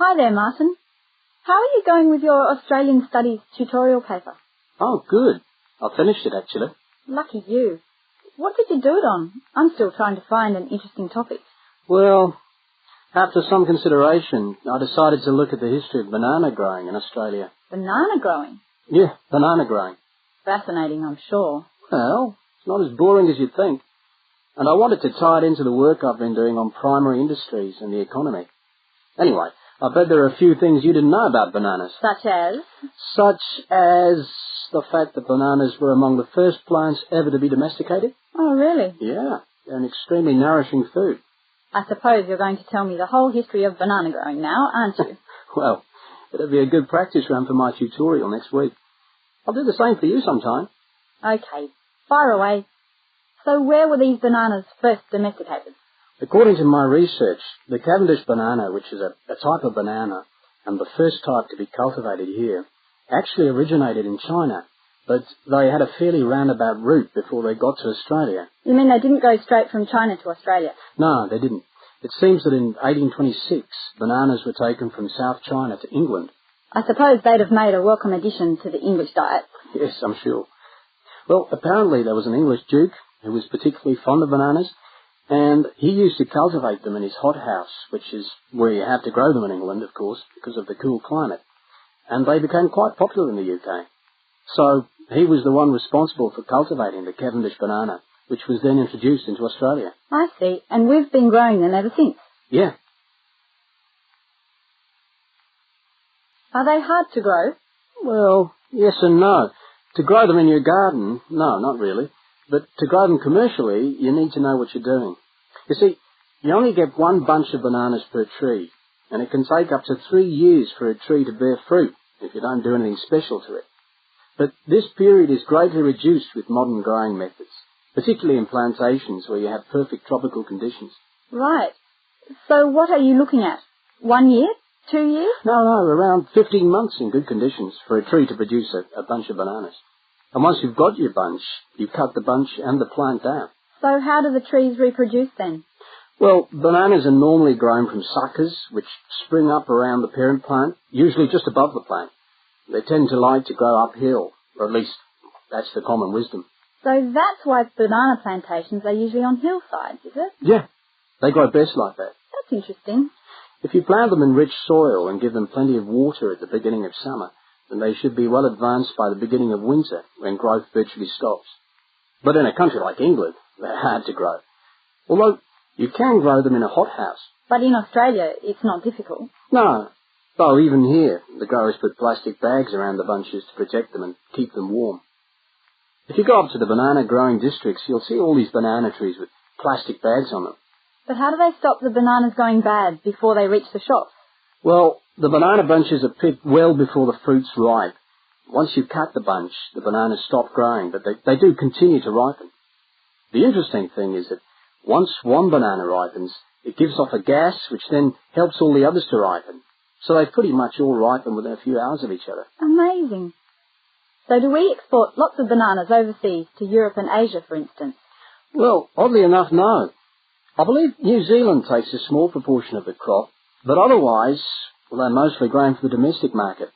Hi there, Martin. How are you going with your Australian Studies tutorial paper? Oh, good. I finished it, actually. Lucky you. What did you do it on? I'm still trying to find an interesting topic. Well, after some consideration, I decided to look at the history of banana growing in Australia. Banana growing? Yeah, banana growing. Fascinating, I'm sure. Well, it's not as boring as you'd think. And I wanted to tie it into the work I've been doing on primary industries and the economy. Anyway, I bet there are a few things you didn't know about bananas. Such as? Such as the fact that bananas were among the first plants ever to be domesticated. Oh, really? Yeah, they're an extremely nourishing food. I suppose you're going to tell me the whole history of banana growing now, aren't you? Well, it'll be a good practice run for my tutorial next week. I'll do the same for you sometime. Okay, fire away. So where were these bananas first domesticated? According to my research, the Cavendish banana, which is a type of banana, and the first type to be cultivated here, actually originated in China, but they had a fairly roundabout route before they got to Australia. You mean they didn't go straight from China to Australia? No, they didn't. It seems that in 1826, bananas were taken from South China to England. I suppose they'd have made a welcome addition to the English diet. Yes, I'm sure. Well, apparently there was an English duke who was particularly fond of bananas, and he used to cultivate them in his hothouse, which is where you have to grow them in England, of course, because of the cool climate. And they became quite popular in the UK. So he was the one responsible for cultivating the Cavendish banana, which was then introduced into Australia. I see, and we've been growing them ever since. Yeah. Are they hard to grow? Well, yes and no. To grow them in your garden, no, not really. But to grow them commercially, you need to know what you're doing. You see, you only get one bunch of bananas per tree, and it can take up to 3 years for a tree to bear fruit if you don't do anything special to it. But this period is greatly reduced with modern growing methods, particularly in plantations where you have perfect tropical conditions. Right. So what are you looking at? 1 year? 2 years? No, around 15 months in good conditions for a tree to produce a bunch of bananas. And once you've got your bunch, you cut the bunch and the plant down. So how do the trees reproduce then? Well, bananas are normally grown from suckers, which spring up around the parent plant, usually just above the plant. They tend to like to grow uphill, or at least that's the common wisdom. So that's why banana plantations are usually on hillsides, is it? Yeah, they grow best like that. That's interesting. If you plant them in rich soil and give them plenty of water at the beginning of summer, then they should be well advanced by the beginning of winter, when growth virtually stops. But in a country like England, they're hard to grow. Although you can grow them in a hothouse. But in Australia, it's not difficult. No. Though even here, the growers put plastic bags around the bunches to protect them and keep them warm. If you go up to the banana growing districts, you'll see all these banana trees with plastic bags on them. But how do they stop the bananas going bad before they reach the shops? Well, the banana bunches are picked well before the fruit's ripe. Once you cut the bunch, the bananas stop growing, but they do continue to ripen. The interesting thing is that once one banana ripens, it gives off a gas which then helps all the others to ripen. So they pretty much all ripen within a few hours of each other. Amazing. So do we export lots of bananas overseas to Europe and Asia, for instance? Well, oddly enough, no. I believe New Zealand takes a small proportion of the crop, but otherwise, well, they're mostly grown for the domestic market,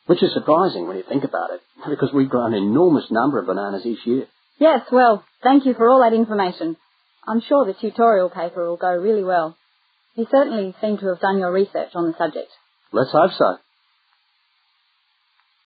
which is surprising when you think about it, because we grow an enormous number of bananas each year. Yes, well, thank you for all that information. I'm sure the tutorial paper will go really well. You certainly seem to have done your research on the subject. Let's hope so.